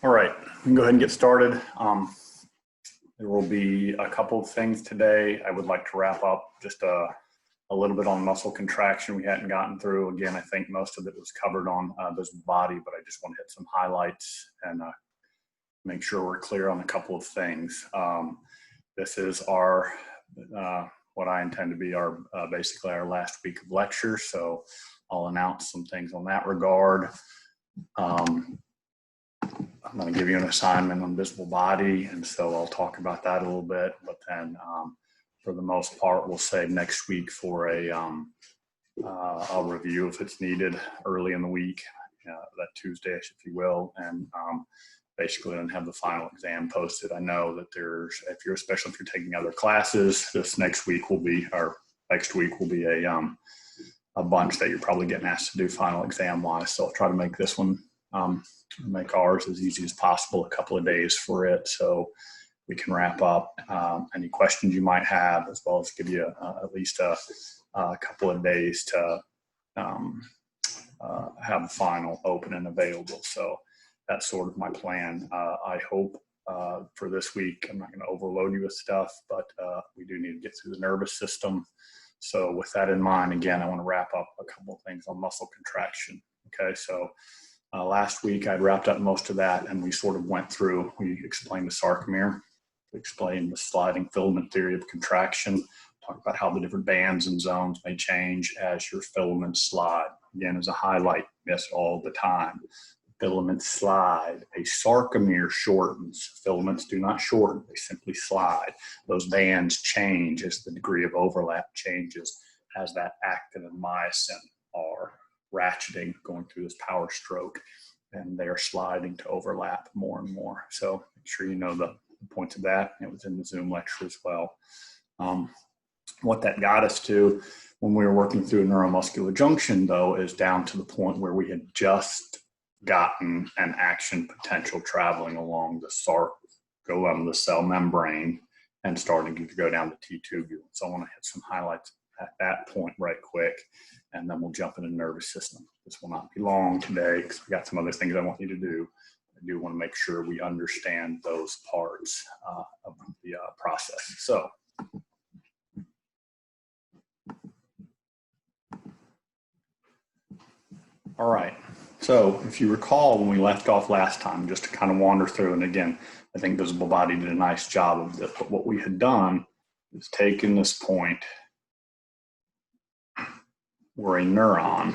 All right, we can go ahead and get started. There will be a couple of things today. I would like to wrap up just a little bit on muscle contraction we hadn't gotten through. Again, I think most of it was covered on this body, but I just want to hit some highlights and make sure we're clear on a couple of things. This is our, what I intend to be our, basically our last week of lectures. So I'll announce some things on that regard. I'm going to give you an assignment on visible body, and so I'll talk about that a little bit, but then for the most part, we'll save next week for a review if it's needed early in the week, that Tuesday, if you will, and basically then have the final exam posted. I know that there's, especially if you're taking other classes, this next week will be, or next week will be a bunch that you're probably getting asked to do final exam wise, so I'll try to make this one make ours as easy as possible, a couple of days for it, so we can wrap up any questions you might have, as well as give you at least a couple of days to have the final open and available. So that's sort of my plan. I hope for this week, I'm not going to overload you with stuff, but we do need to get through the nervous system. So with that in mind, again, I want to wrap up a couple of things on muscle contraction. Okay, so last week I'd wrapped up most of that, and we sort of went through, we explained the sarcomere, we explained the sliding filament theory of contraction, talked about how the different bands and zones may change as your filaments slide. Again, as a highlight, yes, all the time. Filaments slide. A sarcomere shortens. Filaments do not shorten, they simply slide. Those bands change as the degree of overlap changes, as that actin and myosin are ratcheting, going through this power stroke, and they're sliding to overlap more and more. So make sure you know the points of that. It was in the Zoom lecture as well. What that got us to when we were working through a neuromuscular junction, though, is down to the point where we had just gotten an action potential traveling along the sarcolemma, the cell membrane, and starting to go down the T-tubule. So I want to hit some highlights at that point right quick, and then we'll jump into the nervous system. This will not be long today because we got some other things I want you to do. I do want to make sure we understand those parts of the process. So all right, so if you recall when we left off last time, just to kind of wander through, and again, I think Visible Body did a nice job of this, but what we had done is taken this point where a neuron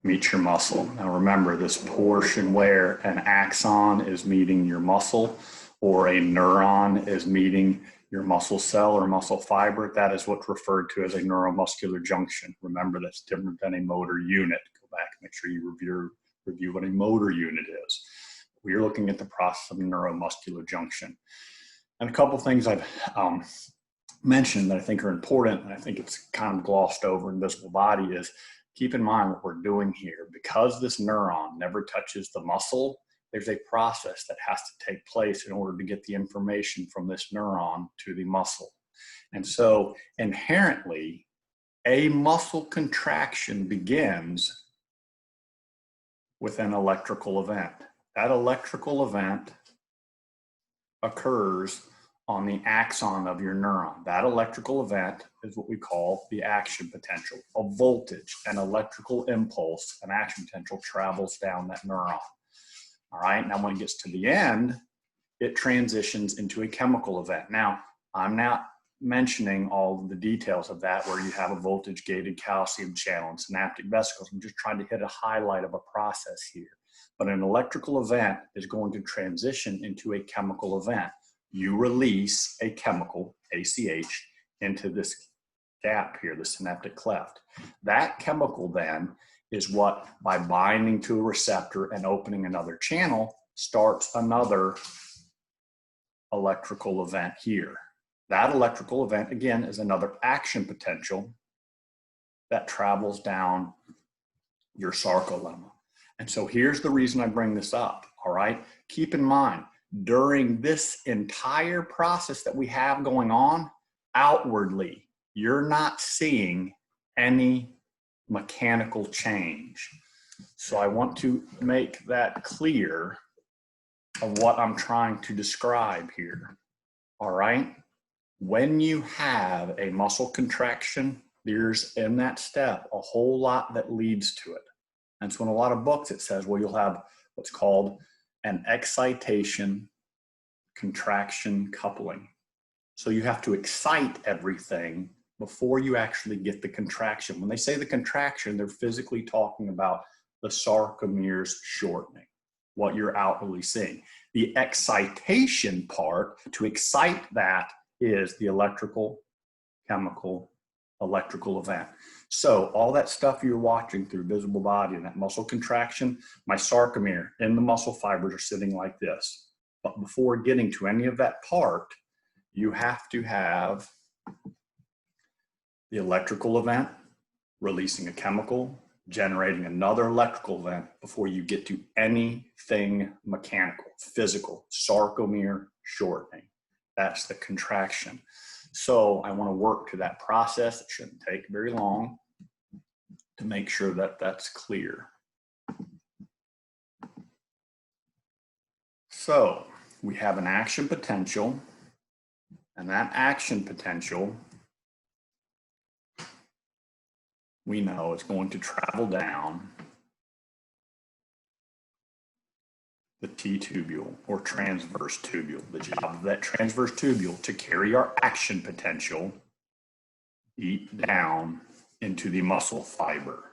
meets your muscle. Now remember, this portion where an axon is meeting your muscle or a neuron is meeting your muscle cell or muscle fiber, that is what's referred to as a neuromuscular junction. Remember, that's different than a motor unit. Go back and make sure you review what a motor unit is. We are looking at the process of a neuromuscular junction. And a couple things I've mentioned that I think are important, and I think it's kind of glossed over in Visible Body, is keep in mind what we're doing here. Because this neuron never touches the muscle, there's a process that has to take place in order to get the information from this neuron to the muscle. And so inherently, a muscle contraction begins with an electrical event. That electrical event occurs on the axon of your neuron. That electrical event is what we call the action potential. A voltage, an electrical impulse, an action potential travels down that neuron. All right, now when it gets to the end, it transitions into a chemical event. Now, I'm not mentioning all of the details of that, where you have a voltage gated calcium channel and synaptic vesicles. I'm just trying to hit a highlight of a process here. But an electrical event is going to transition into a chemical event. You release a chemical, ACH, into this gap here, the synaptic cleft. That chemical then is what, by binding to a receptor and opening another channel, starts another electrical event here. That electrical event, again, is another action potential that travels down your sarcolemma. And so here's the reason I bring this up, all right? Keep in mind, during this entire process that we have going on, outwardly, you're not seeing any mechanical change. So I want to make that clear of what I'm trying to describe here. All right. When you have a muscle contraction, there's in that step a whole lot that leads to it. And so in a lot of books, it says, well, you'll have what's called an excitation contraction coupling. So you have to excite everything before you actually get the contraction. When they say the contraction, they're physically talking about the sarcomeres shortening, what you're outwardly seeing. The excitation part, to excite that, is the electrical, chemical, electrical event. So all that stuff you're watching through visible body and that muscle contraction, my sarcomere and the muscle fibers are sitting like this. But before getting to any of that part, you have to have the electrical event, releasing a chemical, generating another electrical event before you get to anything mechanical, physical, sarcomere shortening. That's the contraction. So I want to work to that process. It shouldn't take very long to make sure that that's clear. So we have an action potential, and that action potential, we know it's going to travel down the T-tubule or transverse tubule. The job of that transverse tubule to carry our action potential deep down into the muscle fiber.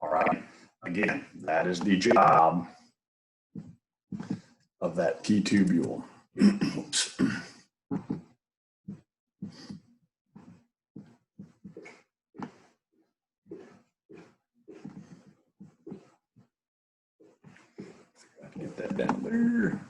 All right. Again, that is the job of that T-tubule. Oops. Get that down there.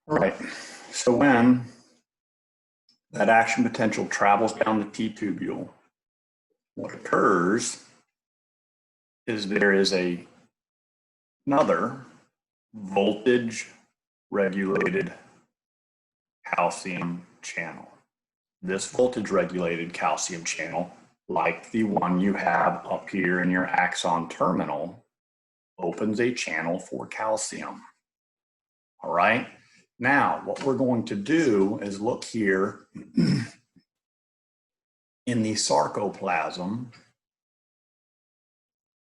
All right, so when that action potential travels down the T-tubule, what occurs is there is another voltage regulated calcium channel. This voltage regulated calcium channel, like the one you have up here in your axon terminal, opens a channel for calcium. All right. Now, what we're going to do is look here in the sarcoplasm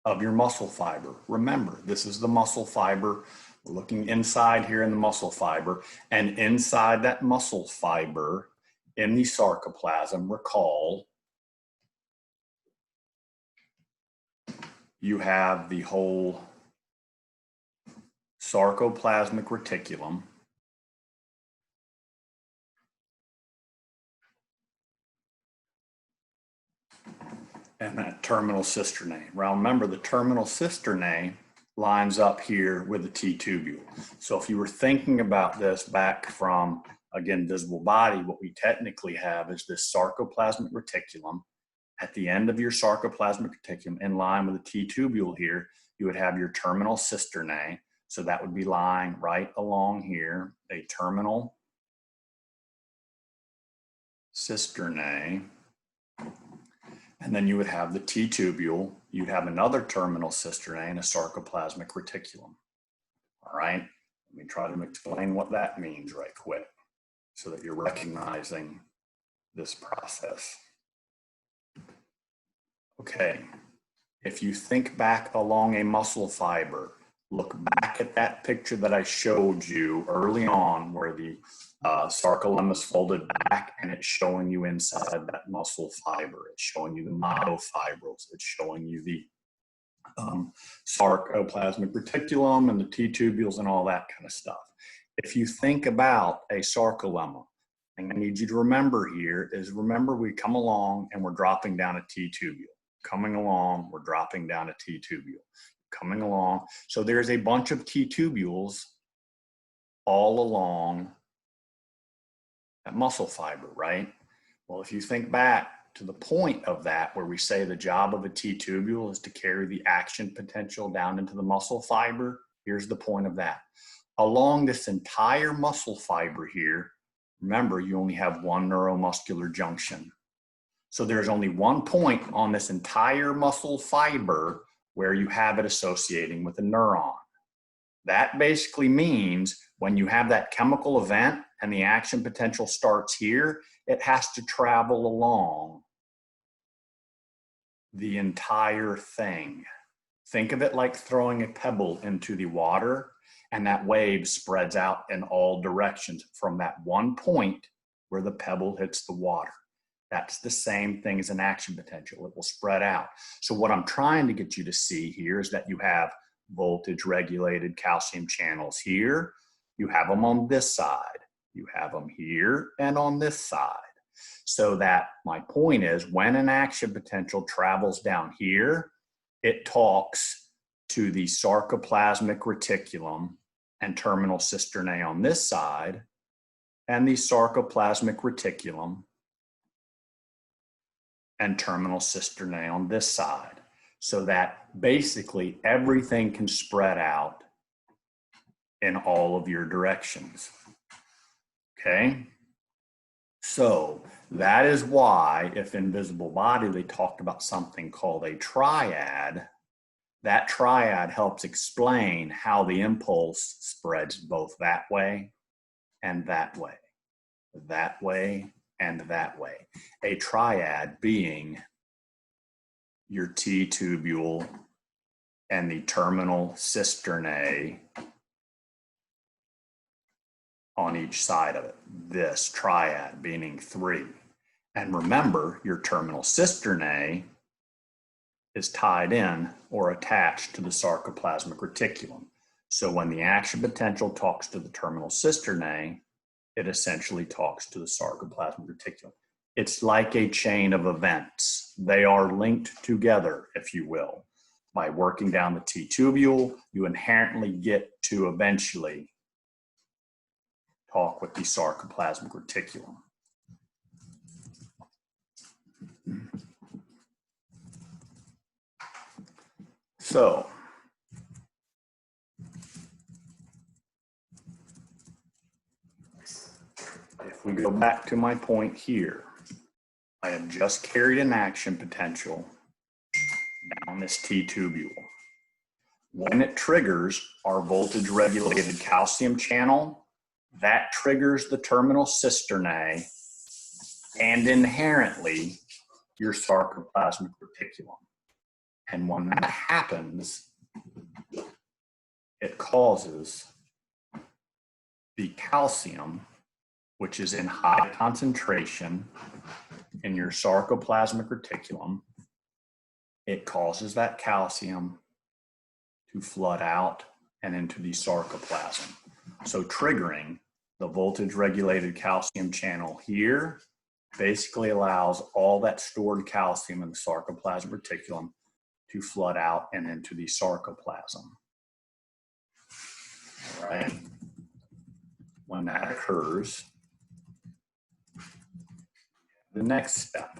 of your muscle fiber. Remember, this is the muscle fiber. We're looking inside here in the muscle fiber, and inside that muscle fiber in the sarcoplasm, recall, you have the whole sarcoplasmic reticulum. And that terminal cisternae. Now remember, the terminal cisternae lines up here with the T-tubule. So if you were thinking about this back from, again, visible body, what we technically have is this sarcoplasmic reticulum. At the end of your sarcoplasmic reticulum, in line with the T-tubule here, you would have your terminal cisternae. So that would be lying right along here, a terminal cisternae. And then you would have the T-tubule, you'd have another terminal cisternae and a sarcoplasmic reticulum. All right, let me try to explain what that means right quick so that you're recognizing this process. Okay, if you think back along a muscle fiber, look back at that picture that I showed you early on where the sarcolemma is folded back and it's showing you inside that muscle fiber. It's showing you the myofibrils. It's showing you the sarcoplasmic reticulum and the T-tubules and all that kind of stuff. If you think about a sarcolemma, thing I need you to remember here is, remember, we come along and we're dropping down a T-tubule. Coming along, we're dropping down a T-tubule. Coming along. So there's a bunch of T-tubules all along that muscle fiber, right? Well, if you think back to the point of that where we say the job of a T-tubule is to carry the action potential down into the muscle fiber. Here's the point of that. Along this entire muscle fiber here, remember, you only have one neuromuscular junction. So there's only one point on this entire muscle fiber where you have it associating with a neuron. That basically means when you have that chemical event and the action potential starts here, it has to travel along the entire thing. Think of it like throwing a pebble into the water, and that wave spreads out in all directions from that one point where the pebble hits the water. That's the same thing as an action potential. It will spread out. So what I'm trying to get you to see here is that you have voltage regulated calcium channels here. You have them on this side. You have them here and on this side. So that my point is, when an action potential travels down here, it talks to the sarcoplasmic reticulum and terminal cisternae on this side, and the sarcoplasmic reticulum and terminal cisternae on this side, so that basically everything can spread out in all of your directions. Okay? So that is why, if in Visible Body they talked about something called a triad, that triad helps explain how the impulse spreads both that way and that way, that way and that way. A triad being your T-tubule and the terminal cisternae on each side of it. This triad being 3. And remember, your terminal cisternae is tied in or attached to the sarcoplasmic reticulum. So when the action potential talks to the terminal cisternae, it essentially talks to the sarcoplasmic reticulum. It's like a chain of events. They are linked together, if you will. By working down the T-tubule, you inherently get to eventually talk with the sarcoplasmic reticulum. So, if we go back to my point here, I have just carried an action potential down this T-tubule. When it triggers our voltage regulated calcium channel, that triggers the terminal cisternae and inherently your sarcoplasmic reticulum. And when that happens, it causes the calcium, which is in high concentration in your sarcoplasmic reticulum, it causes that calcium to flood out and into the sarcoplasm. So triggering the voltage regulated calcium channel here basically allows all that stored calcium in the sarcoplasmic reticulum to flood out and into the sarcoplasm. All right. When that occurs, the next step.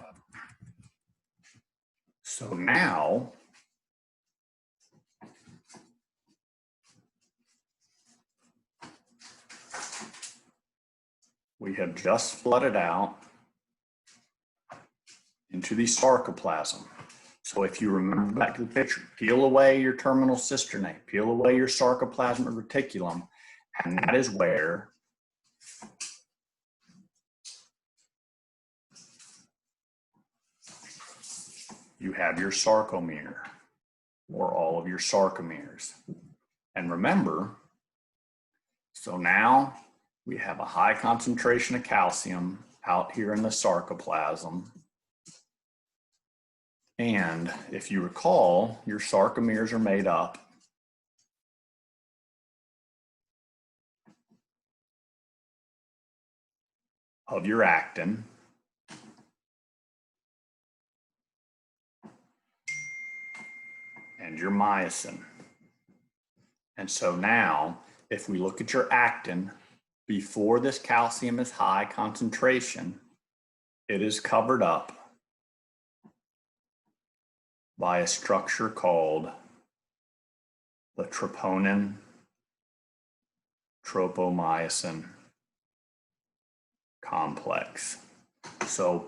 So now, we have just flooded out into the sarcoplasm. So if you remember back to the picture, peel away your terminal cisternae, peel away your sarcoplasmic reticulum, and that is where you have your sarcomere, or all of your sarcomeres. And remember, so now we have a high concentration of calcium out here in the sarcoplasm. And if you recall, your sarcomeres are made up of your actin and your myosin. And so now, if we look at your actin, before this calcium is high concentration, it is covered up by a structure called the troponin tropomyosin complex. So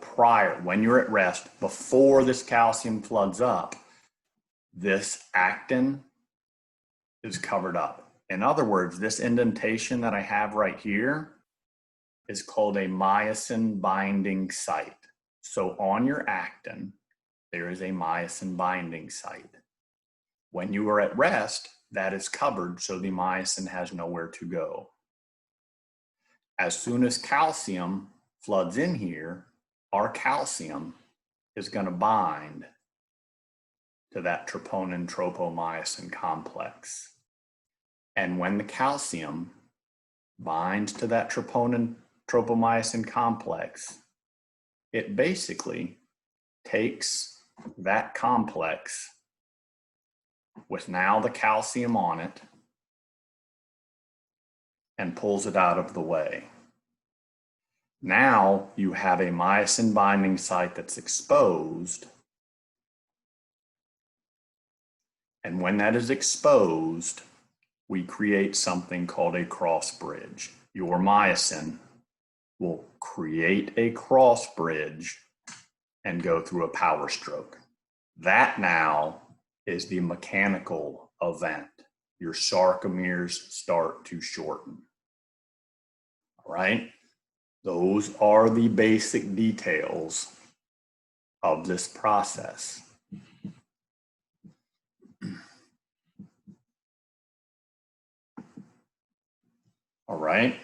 when you're at rest, before this calcium floods up, this actin is covered up. In other words, this indentation that I have right here is called a myosin binding site. So on your actin, there is a myosin binding site. When you are at rest, that is covered, so the myosin has nowhere to go. As soon as calcium floods in here, our calcium is going to bind to that troponin tropomyosin complex. And when the calcium binds to that troponin tropomyosin complex, it basically takes that complex with now the calcium on it and pulls it out of the way. Now you have a myosin binding site that's exposed. And when that is exposed, we create something called a cross bridge. Your myosin will create a cross bridge and go through a power stroke. That now is the mechanical event. Your sarcomeres start to shorten. All right? Those are the basic details of this process. All right.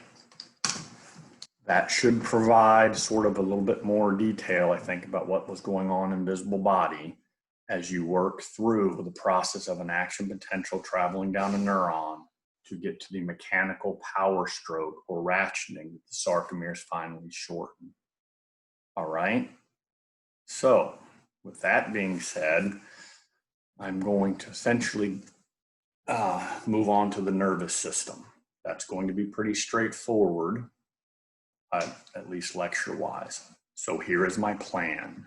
That should provide sort of a little bit more detail, I think, about what was going on in visible body as you work through the process of an action potential traveling down a neuron to get to the mechanical power stroke or ratcheting, the sarcomeres finally shorten. All right. So with that being said, I'm going to essentially move on to the nervous system. That's going to be pretty straightforward, at least lecture-wise. So here is my plan.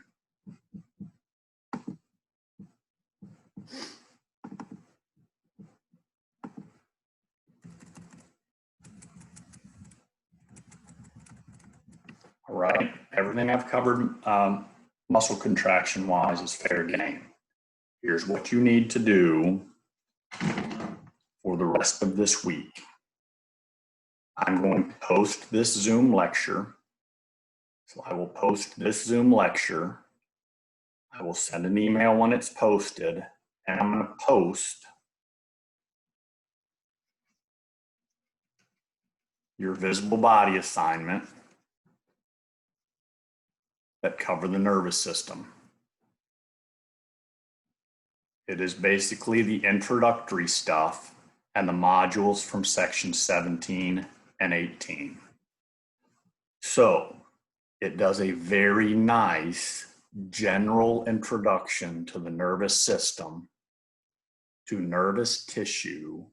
All right, everything I've covered muscle contraction-wise is fair game. Here's what you need to do for the rest of this week. I'm going to post this Zoom lecture. So I will post this Zoom lecture. I will send an email when it's posted, and I'm going to post your visible body assignment that cover the nervous system. It is basically the introductory stuff and the modules from section 17 and 18. So it does a very nice general introduction to the nervous system, to nervous tissue,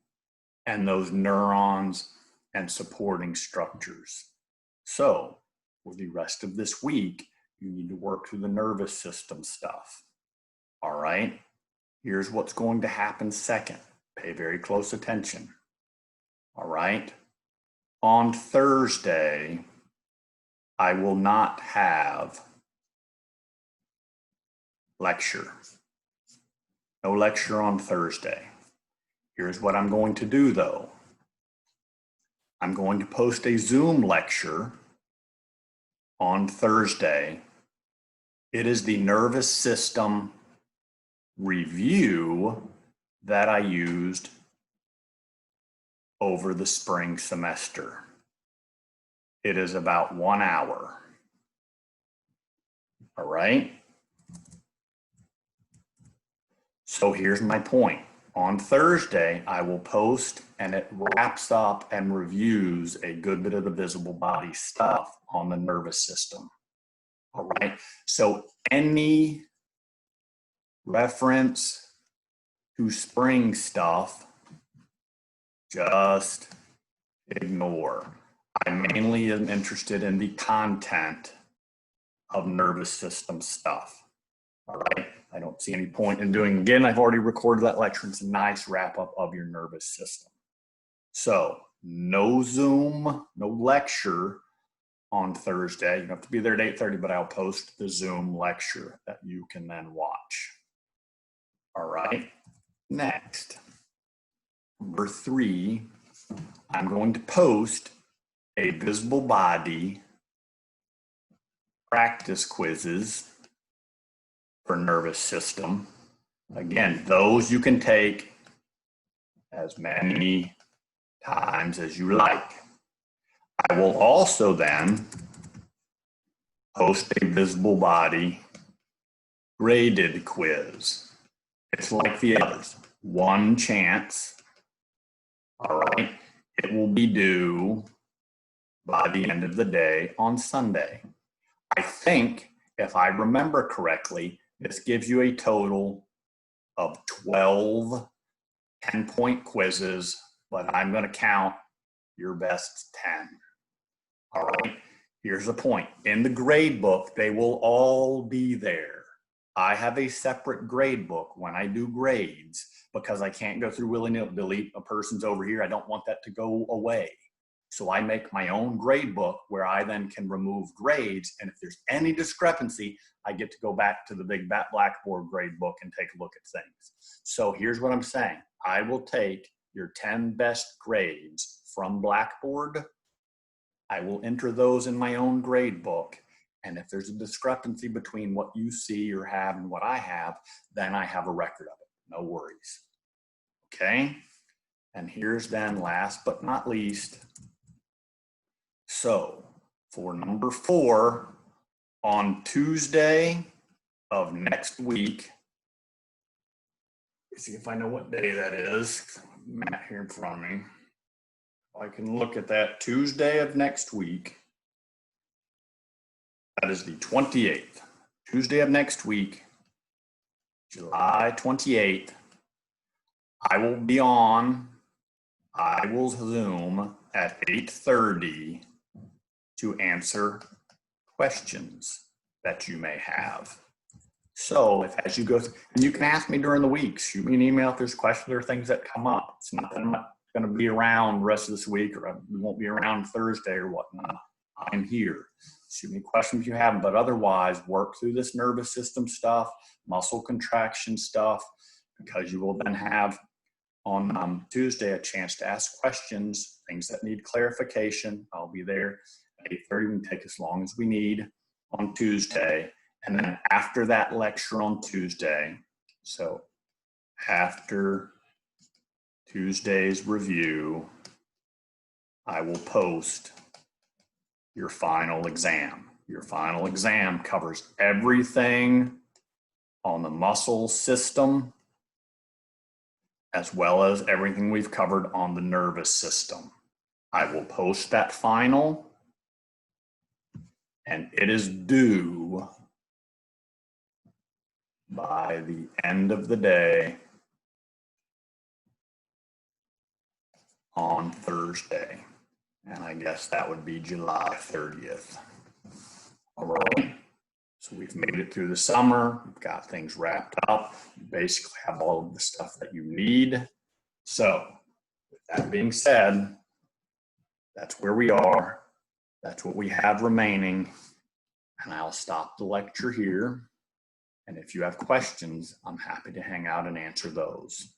and those neurons and supporting structures. So for the rest of this week, you need to work through the nervous system stuff. All right, here's what's going to happen second. Pay very close attention. All right, on Thursday, I will not have lecture. No lecture on Thursday. Here's what I'm going to do though. I'm going to post a Zoom lecture on Thursday. It is the nervous system review that I used over the spring semester. It is about 1 hour. All right. So here's my point. On Thursday, I will post and it wraps up and reviews a good bit of the visible body stuff on the nervous system. All right. So any reference to spring stuff, just ignore. I mainly am interested in the content of nervous system stuff. All right. I don't see any point in doing it again. I've already recorded that lecture. It's a nice wrap up of your nervous system. So no Zoom, no lecture on Thursday. You don't have to be there at 8:30, but I'll post the Zoom lecture that you can then watch. All right, next, number 3, I'm going to post a visible body practice quizzes for nervous system. Again, those you can take as many times as you like. I will also then post a visible body graded quiz. It's like the others, one chance. All right, it will be due by the end of the day on Sunday. I think, if I remember correctly, this gives you a total of 12 10-point quizzes, but I'm going to count your best 10. All right, here's the point. In the grade book, they will all be there. I have a separate grade book when I do grades because I can't go through willy-nilly, delete a person's over here. I don't want that to go away. So I make my own grade book where I then can remove grades. And if there's any discrepancy, I get to go back to the big Blackboard grade book and take a look at things. So here's what I'm saying. I will take your 10 best grades from Blackboard. I will enter those in my own grade book. And if there's a discrepancy between what you see or have and what I have, then I have a record of it. No worries. Okay? And here's then last but not least. So for number 4, on Tuesday of next week, let's see if I know what day that is. Matt here in front of me. I can look at that. Tuesday of next week. That is the 28th. Tuesday of next week, July 28th. I will be on. I will Zoom at 8:30 to answer questions that you may have. So if as you go through, and you can ask me during the week, shoot me an email if there's questions or things that come up. It's not that I'm not going to be around the rest of this week or I won't be around Thursday or whatnot. I'm here. Shoot me questions if you have them, but otherwise work through this nervous system stuff, muscle contraction stuff, because you will then have on Tuesday a chance to ask questions, things that need clarification. I'll be there at 8:30. We can take as long as we need on Tuesday. And then after that lecture on Tuesday, so after Tuesday's review, I will post your final exam. Your final exam covers everything on the muscle system, as well as everything we've covered on the nervous system. I will post that final, and it is due by the end of the day on Thursday. And I guess that would be July 30th. All right. So we've made it through the summer. We've got things wrapped up. You basically have all of the stuff that you need. So with that being said, that's where we are. That's what we have remaining. And I'll stop the lecture here. And if you have questions, I'm happy to hang out and answer those.